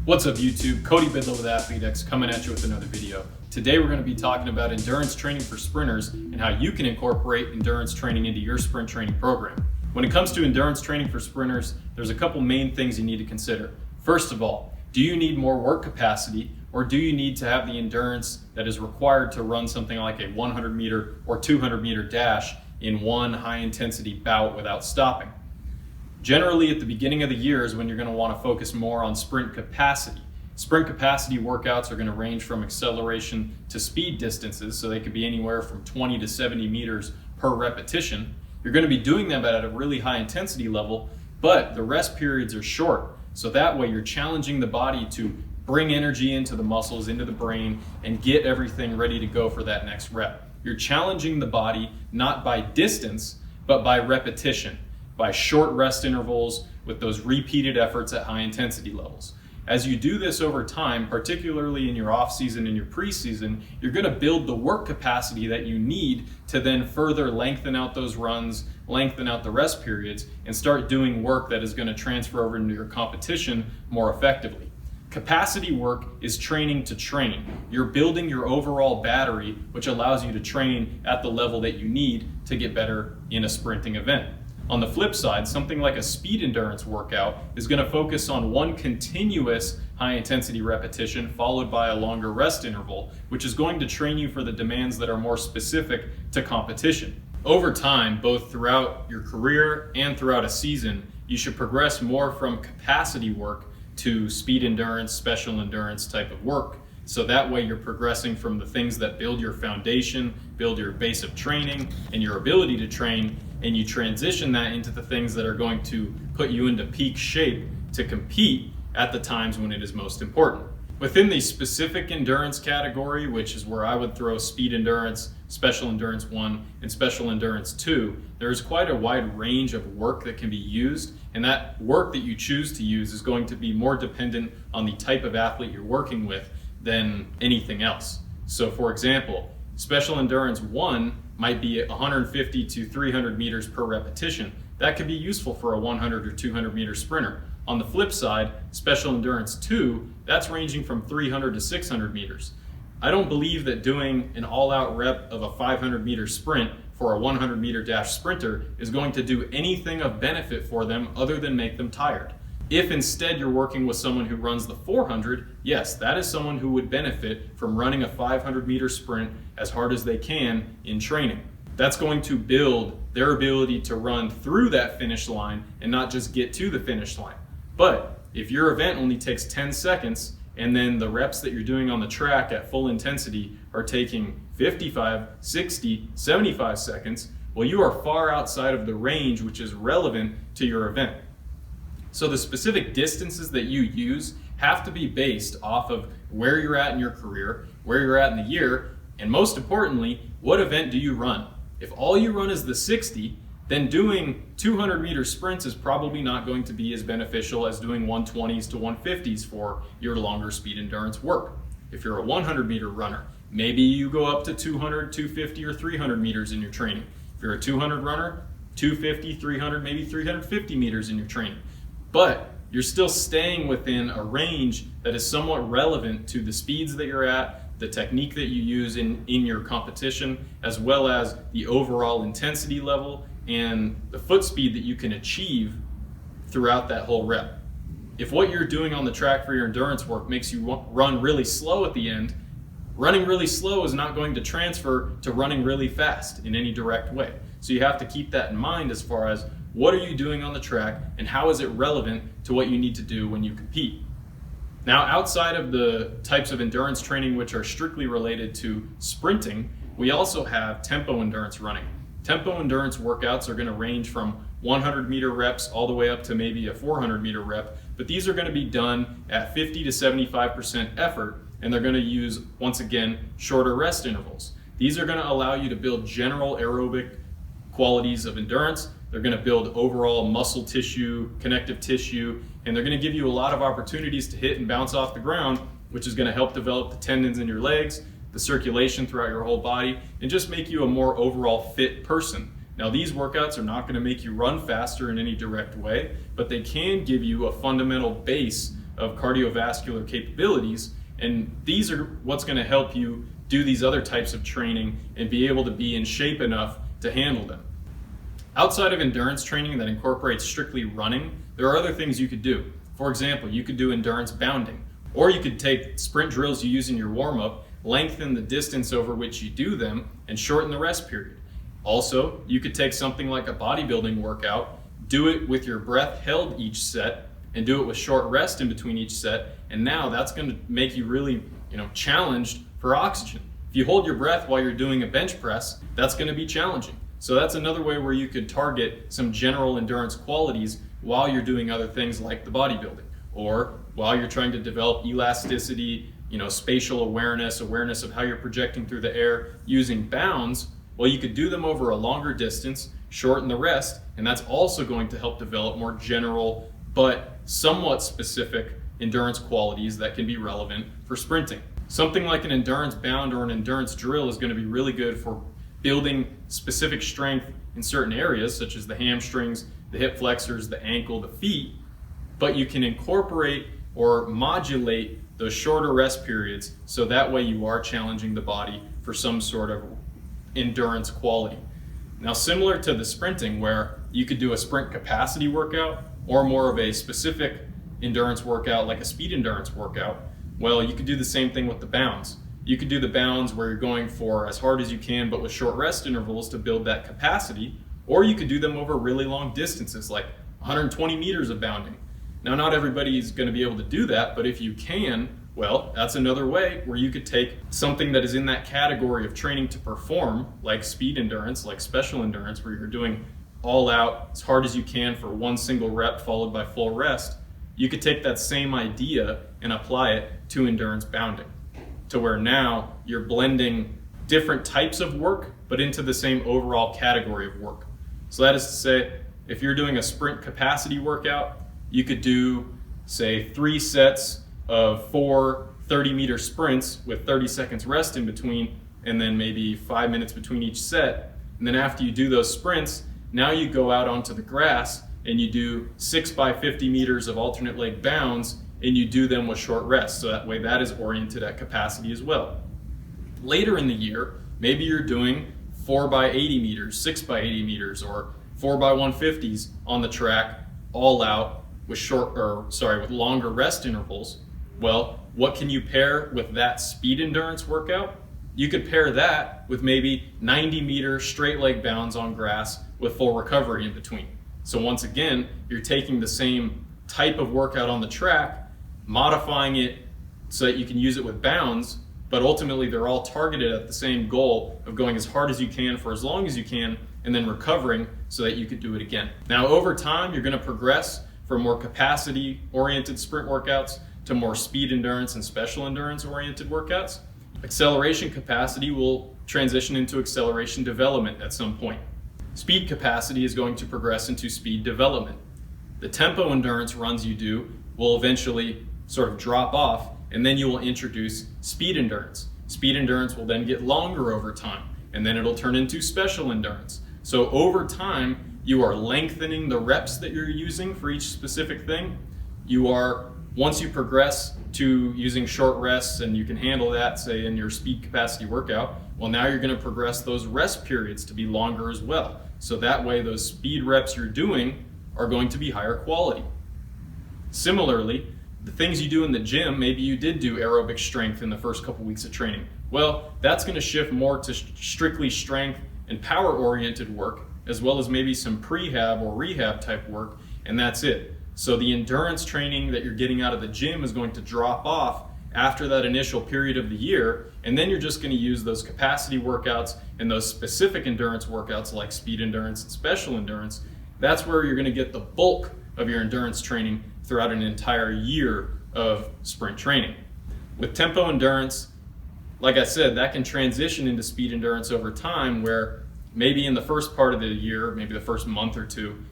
What's up YouTube? Cody Bidlow of ATHLETE.X coming at you with another video. Today we're going to be talking about endurance training for sprinters and how you can incorporate endurance training into your sprint training program. When it comes to endurance training for sprinters, there's a couple main things you need to consider. First of all, do you need more work capacity, or do you need to have the endurance that is required to run something like a 100 meter or 200 meter dash in one high intensity bout without stopping? Generally, at the beginning of the year is when you're going to want to focus more on sprint capacity. Sprint capacity workouts are going to range from acceleration to speed distances, so they could be anywhere from 20 to 70 meters per repetition. You're going to be doing them at a really high intensity level, but the rest periods are short. So that way you're challenging the body to bring energy into the muscles, into the brain, and get everything ready to go for that next rep. You're challenging the body not by distance, but by repetition, by short rest intervals with those repeated efforts at high intensity levels. As you do this over time, particularly in your off season and your preseason, you're going to build the work capacity that you need to then further lengthen out those runs, lengthen out the rest periods, and start doing work that is going to transfer over into your competition more effectively. Capacity work is training to train. You're building your overall battery, which allows you to train at the level that you need to get better in a sprinting event. On the flip side, something like a speed endurance workout is going to focus on one continuous high intensity repetition followed by a longer rest interval, which is going to train you for the demands that are more specific to competition. Over time, both throughout your career and throughout a season, you should progress more from capacity work to speed endurance, special endurance type of work. So that way you're progressing from the things that build your foundation, build your base of training and your ability to train, and you transition that into the things that are going to put you into peak shape to compete at the times when it is most important. Within the specific endurance category, which is where I would throw speed endurance, special endurance 1, and special endurance 2, there's quite a wide range of work that can be used, and that work that you choose to use is going to be more dependent on the type of athlete you're working with than anything else. So for example, special endurance 1 might be 150 to 300 meters per repetition. That could be useful for a 100 or 200 meter sprinter. On the flip side, special endurance 2, that's ranging from 300 to 600 meters. I don't believe that doing an all-out rep of a 500 meter sprint for a 100 meter dash sprinter is going to do anything of benefit for them other than make them tired. If instead you're working with someone who runs the 400, yes, that is someone who would benefit from running a 500 meter sprint as hard as they can in training. That's going to build their ability to run through that finish line and not just get to the finish line. But if your event only takes 10 seconds and then the reps that you're doing on the track at full intensity are taking 55, 60, 75 seconds, well, you are far outside of the range which is relevant to your event. So the specific distances that you use have to be based off of where you're at in your career, where you're at in the year, and most importantly, what event do you run? If all you run is the 60, then doing 200 meter sprints is probably not going to be as beneficial as doing 120s to 150s for your longer speed endurance work. If you're a 100 meter runner, maybe you go up to 200, 250, or 300 meters in your training. If you're a 200 runner, 250, 300, maybe 350 meters in your training. But you're still staying within a range that is somewhat relevant to the speeds that you're at, the technique that you use in your competition, as well as the overall intensity level and the foot speed that you can achieve throughout that whole rep. If what you're doing on the track for your endurance work makes you run really slow at the end, running really slow is not going to transfer to running really fast in any direct way. So you have to keep that in mind as far as what are you doing on the track and how is it relevant to what you need to do when you compete. Now, outside of the types of endurance training which are strictly related to sprinting, we also have tempo endurance running. Tempo endurance workouts are going to range from 100 meter reps all the way up to maybe a 400 meter rep, but these are going to be done at 50 to 75% effort, and they're going to use, once again, shorter rest intervals. These are going to allow you to build general aerobic qualities of endurance. They're going to build overall muscle tissue, connective tissue, and they're going to give you a lot of opportunities to hit and bounce off the ground, which is going to help develop the tendons in your legs, the circulation throughout your whole body, and just make you a more overall fit person. Now, these workouts are not going to make you run faster in any direct way, but they can give you a fundamental base of cardiovascular capabilities, and these are what's going to help you do these other types of training and be able to be in shape enough to handle them. Outside of endurance training that incorporates strictly running, there are other things you could do. For example, you could do endurance bounding, or you could take sprint drills you use in your warm-up, lengthen the distance over which you do them, and shorten the rest period. Also, you could take something like a bodybuilding workout, do it with your breath held each set, and do it with short rest in between each set, and now that's going to make you really, challenged for oxygen. If you hold your breath while you're doing a bench press, that's going to be challenging. So that's another way where you could target some general endurance qualities while you're doing other things like the bodybuilding, or while you're trying to develop elasticity, spatial awareness of how you're projecting through the air using bounds. Well, you could do them over a longer distance, shorten the rest, and that's also going to help develop more general but somewhat specific endurance qualities that can be relevant for sprinting. Something like an endurance bound or an endurance drill is going to be really good for building specific strength in certain areas, such as the hamstrings, the hip flexors, the ankle, the feet, but you can incorporate or modulate those shorter rest periods so that way you are challenging the body for some sort of endurance quality. Now, similar to the sprinting, where you could do a sprint capacity workout or more of a specific endurance workout like a speed endurance workout, well, you could do the same thing with the bounds. You could do the bounds where you're going for as hard as you can but with short rest intervals to build that capacity, or you could do them over really long distances like 120 meters of bounding. Now, not everybody's going to be able to do that, but if you can, well, that's another way where you could take something that is in that category of training to perform, like speed endurance, like special endurance, where you're doing all out as hard as you can for one single rep followed by full rest. You could take that same idea and apply it to endurance bounding, to where now you're blending different types of work, but into the same overall category of work. So that is to say, if you're doing a sprint capacity workout, you could do, say, 3 sets of 4 30-meter sprints with 30 seconds rest in between, and then maybe 5 minutes between each set. And then after you do those sprints, now you go out onto the grass and you do 6 by 50 meters of alternate leg bounds, and you do them with short rest. So that way that is oriented at capacity as well. Later in the year, maybe you're doing 4 by 80 meters, 6 by 80 meters, or 4 by 150s on the track, all out with with longer rest intervals. Well, what can you pair with that speed endurance workout? You could pair that with maybe 90-meter straight leg bounds on grass with full recovery in between. So once again, you're taking the same type of workout on the track, modifying it so that you can use it with bounds, but ultimately they're all targeted at the same goal of going as hard as you can for as long as you can, and then recovering so that you could do it again. Now, over time, you're going to progress from more capacity-oriented sprint workouts to more speed endurance and special endurance-oriented workouts. Acceleration capacity will transition into acceleration development at some point. Speed capacity is going to progress into speed development. The tempo endurance runs you do will eventually sort of drop off, and then you will introduce speed endurance. Speed endurance will then get longer over time, and then it'll turn into special endurance. So over time, you are lengthening the reps that you're using for each specific thing. Once you progress to using short rests and you can handle that, say in your speed capacity workout, well, now you're going to progress those rest periods to be longer as well. So that way those speed reps you're doing are going to be higher quality. Similarly, the things you do in the gym, maybe you did do aerobic strength in the first couple weeks of training. Well, that's going to shift more to strictly strength and power-oriented work, as well as maybe some prehab or rehab type work, and that's it. So the endurance training that you're getting out of the gym is going to drop off after that initial period of the year, and then you're just going to use those capacity workouts and those specific endurance workouts like speed endurance and special endurance. That's where you're going to get the bulk of your endurance training throughout an entire year of sprint training. With tempo endurance, like I said, that can transition into speed endurance over time, where maybe in the first part of the year, maybe the first month or two,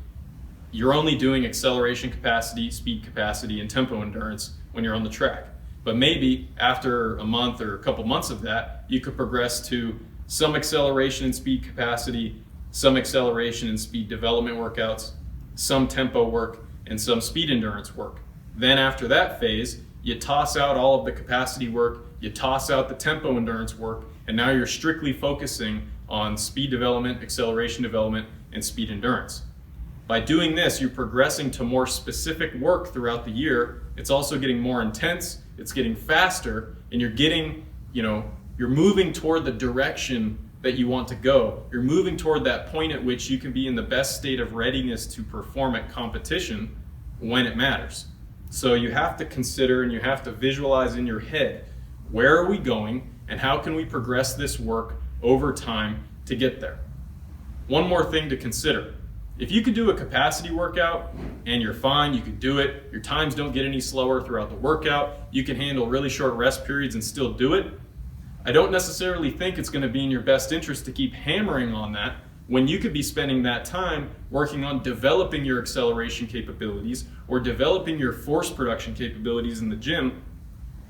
you're only doing acceleration capacity, speed capacity, and tempo endurance when you're on the track. But maybe after a month or a couple months of that, you could progress to some acceleration and speed capacity, some acceleration and speed development workouts, some tempo work, and some speed endurance work. Then after that phase, you toss out all of the capacity work, you toss out the tempo endurance work, and now you're strictly focusing on speed development, acceleration development, and speed endurance. By doing this, you're progressing to more specific work throughout the year. It's also getting more intense, it's getting faster, and you're getting, you're moving toward the direction that you want to go. You're moving toward that point at which you can be in the best state of readiness to perform at competition when it matters. So you have to consider and you have to visualize in your head, where are we going and how can we progress this work over time to get there? One more thing to consider. If you could do a capacity workout and you're fine, you could do it, your times don't get any slower throughout the workout, you can handle really short rest periods and still do it, I don't necessarily think it's going to be in your best interest to keep hammering on that when you could be spending that time working on developing your acceleration capabilities or developing your force production capabilities in the gym.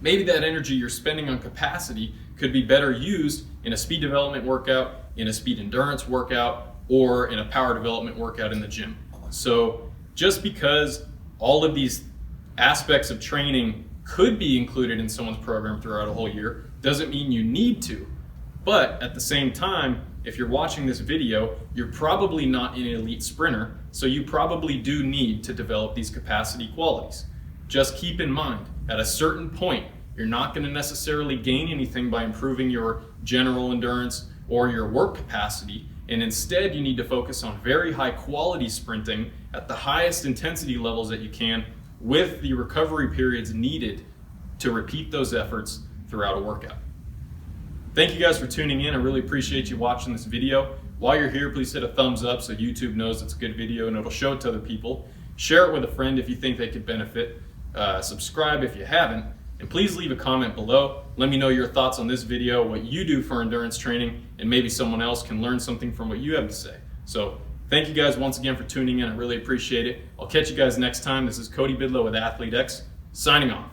Maybe that energy you're spending on capacity could be better used in a speed development workout, in a speed endurance workout, or in a power development workout in the gym. So just because all of these aspects of training could be included in someone's program throughout a whole year doesn't mean you need to. But at the same time, if you're watching this video, you're probably not an elite sprinter, so you probably do need to develop these capacity qualities. Just keep in mind, at a certain point, you're not going to necessarily gain anything by improving your general endurance or your work capacity, and instead you need to focus on very high quality sprinting at the highest intensity levels that you can with the recovery periods needed to repeat those efforts throughout a workout. Thank you guys for tuning in. I really appreciate you watching this video. While you're here, please hit a thumbs up so YouTube knows it's a good video and it'll show it to other people. Share it with a friend if you think they could benefit. Subscribe if you haven't. And please leave a comment below. Let me know your thoughts on this video, what you do for endurance training, and maybe someone else can learn something from what you have to say. So thank you guys once again for tuning in. I really appreciate it. I'll catch you guys next time. This is Cody Bidlow with ATHLETE.X, signing off.